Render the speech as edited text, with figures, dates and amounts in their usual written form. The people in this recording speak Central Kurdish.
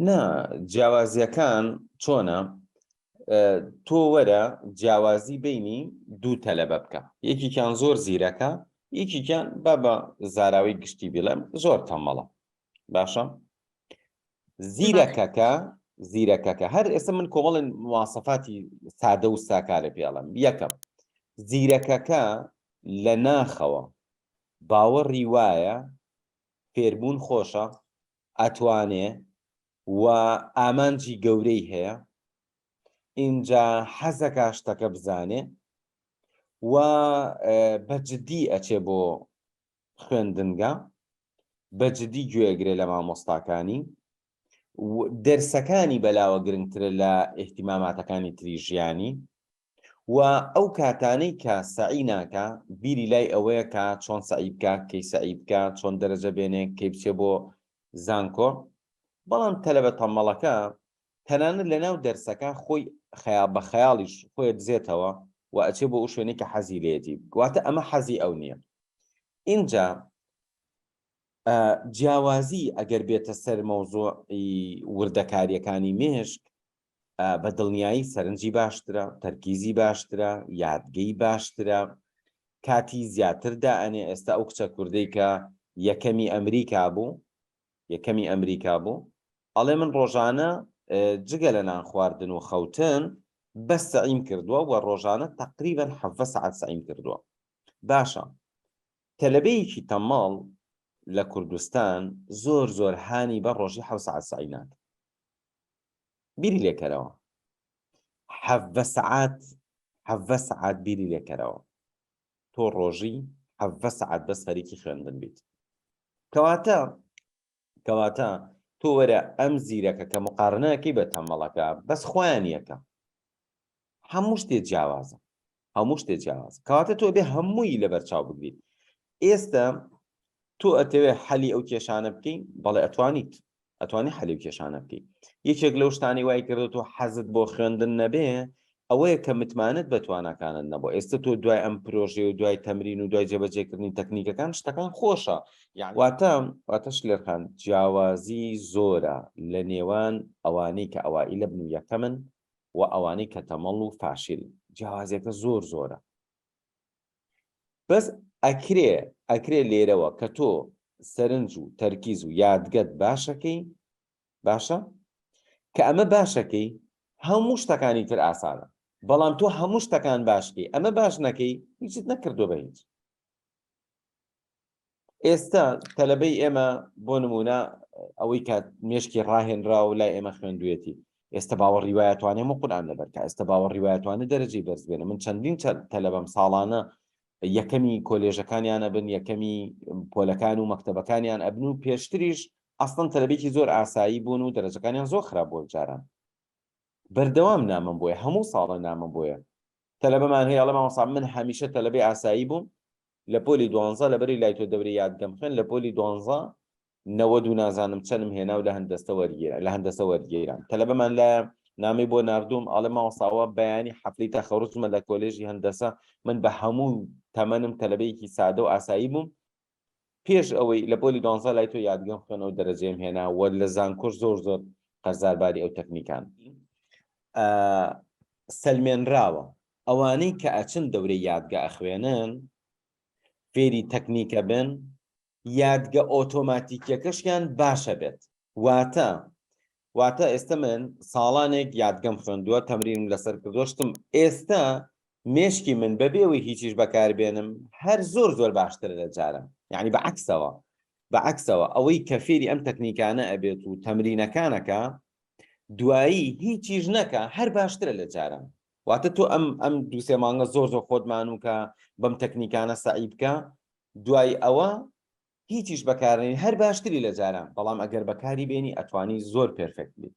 نا جیاوازیەکان چۆنە؟ تۆ وەرە جیاوازی بینی دوو تەلەبە بکە، یەکیان زۆر زیرەکە، یەکیان بە زاراوی گشتی بڵێم زۆر تەمەڵە. باشە زیرەکەکە هەر ئێستا من کۆمەڵی مواسەفاتی سادە و ساکارە پێڵم. یەکەم، زیرەکەکە لە ناخەوە باوەڕی وایە فێربوون خۆشە، ئەتوانێ و ئامانجی گەورەی هەیە، اینجا حەزەکە شتەکە بزانێ و بەجددی ئەچێ بۆ خوێندنگە، بەجددی گوێگرێ لە مامۆستاکانی، دەرسەکانی بەلاوە گرنگترە لە ئێحتیماماتەکانی تری ژیانی، و ئەو کاتانەی کە سەعی ناکە بیری لای ئەوەیە کە چۆن سەعی بکە، کەی سەعی بکە، چۆن دەرەجە بێنێ، کەی بچێ بۆ زانکۆ. بەڵام تەلەبە تەمەڵەکە تەنانەت لەناو دەرسەکە خۆی بە خەیاڵیش خۆی دزێتەوە و ئەچێ بۆ ئەو شوێنەی کە حەزی لێتی، واتە ئەمە حەزی ئەو نییە. اینجا جیاوازی ئەگەر بێتە سەر مەوزوعی وردەکاریەکانی مێشک، بە دڵنیایی سەرنجی باشترە، تەرکیزی باشترە، یادگەی باشترە، کاتی زیاتردا ئەنێ. ئێستا ئەو کچە کوردەی کە یەکەمی ئەمریکا بوو ئەڵێ من ڕۆژانە جگە لە نان خواردن و خەوتن بەس سەعیم کردووە و ڕۆژانە تەقریبەن 7 سەعات سەعیم کردووە. باشە تەلەبەیەکی تەماڵ لە کوردستان زۆر هانی بە ڕۆژی 7 سەعات سەعی ناکە. بیری لێکەرەوە 7 سەعات بیری لێکەرەوە، تۆ ڕۆژی 7 سەعات بەس خەریکی خوێندن بیت. کەواتە تۆ وەرە ئەم زیرەکە کە مقارنەکەی بە تەمەڵەکە بەس خۆیان یەکە، هەموو شتێ جیاوازە، کەواتە تۆ بێ هەمووی لەبەرچاو بگریت. ئێستا تۆ ئەتەوێ حەلی ئەو کێشانە بکەین، بەڵێ ئەتوانی حەلی و کێشانە بکەین. یەکێک لەو شتانی وای کردو تۆ حەزت بۆ خوێندن نەبێ ئەوەیە کە متمانت بە توانەکانت نەبوو. ئێستا تۆ دوای ئەم پرۆژێ و دوای تەمرین و دوای جێبەجێکردنی تەکنیکەکان شتەکان خۆشە. واتەش لێرخان جیاوازی زۆرە لە نێوان ئەوانەی کە ئەوائیلە بن و یەکەمن و ئەوانەی کە تەمەڵ و فاشیل. جیاوازیەکە زۆرە. بەس ئەکرێ لێرەوە کە تۆ سەرنج و تەرکیز و یادگەت باشە کە ئەمە باشەکەی هەموو شتەکانی تر ئاسانە. بەڵام تۆ هەموو شتەکان باشکەی ئەمە باش نەکەی هیچت نەکردو بە هیچ. ئێستا تەلەبەی ئێمە بۆ نمونە ئەوەی کە مێشکی ڕاهێنرا و لای ئێمە خوێندوێتی، ئێستا باوەڕی وایەتوانێ و قورئان لەبەرکە، ئێستا باوەڕی وایەتوانێ دەرەجەی بەرز بێنە. من چەندین تەلەبەم ساڵانە یەکەمی کۆلێژەکانیان ئەبن، یەکەمی پۆلەکان و مەکتەبەکانیان ئەبن و پێشتریش ئەسڵەن تەلەبێکی زۆر ئاسایی بوون و دەرەجەکانیان زۆر خراپ بوون. جاران بەردەوام نامم بۆیە، هەموو ساڵە نامم بۆیە. تەلەبەمان هەیە ئەڵێ مامۆستا من هەمیشە تەلەبەی ئاسایی بووم، لە پۆلی 12 لەبەری لای تۆ دەوری یادگەم خوێن، لە پۆلی 12 90 و نازانم چەندم هێنا و لە هەندەسە وەرگێران. تەلەبەمان لە نامی بۆ ناردووم ئەڵێ مامۆستاوە بەیانی حەفڵی تەخەڕوجمە لە کۆلێژی هەندەسە، من بە هەموو تەمەنم تەلەبەیەکی سادە و ئاسایی بووم، پێش ئەوەی لە پۆلی 12 لای تۆ یادگەم خوێنەوە دەرەجەم هێنا و لە زانکۆش زۆر قەرزارباری ئەو تەکنیکان. سەلمێنراوە ئەوانەی کە ئەچن دەورەی یادگە ئەخوێنن فێری تەکنیکە بن، یادگە ئۆتۆماتیکیەکەشیان باشە بێت. واتە ئێستا من ساڵانێک یادگەم خوێندووە، تەمرینم لەسەر کردوشتم، ئێستا مێشکی من بەبێەوەی هیچیش بەکاربێنم هەر زۆر باشترە لە جارم. یعنی بەعکسەوە ئەوەی کە فێری ئەم تەکنیکانە ئەبێت و تەمرینەکانەکە دوایی هیچیش نەکە هەر باشترە لە جارم. واتە تۆ ئەم 2-3 مانگە زۆر خۆتمان و کە بەم تەکنیکانە سەعی بکە، دوای ئەوە هیچیش بەکارێنی هەر باشتری لە جاران. بەڵام ئەگەر بەکاری بێنی ئەتوانی زۆر پێرفێکت بیت.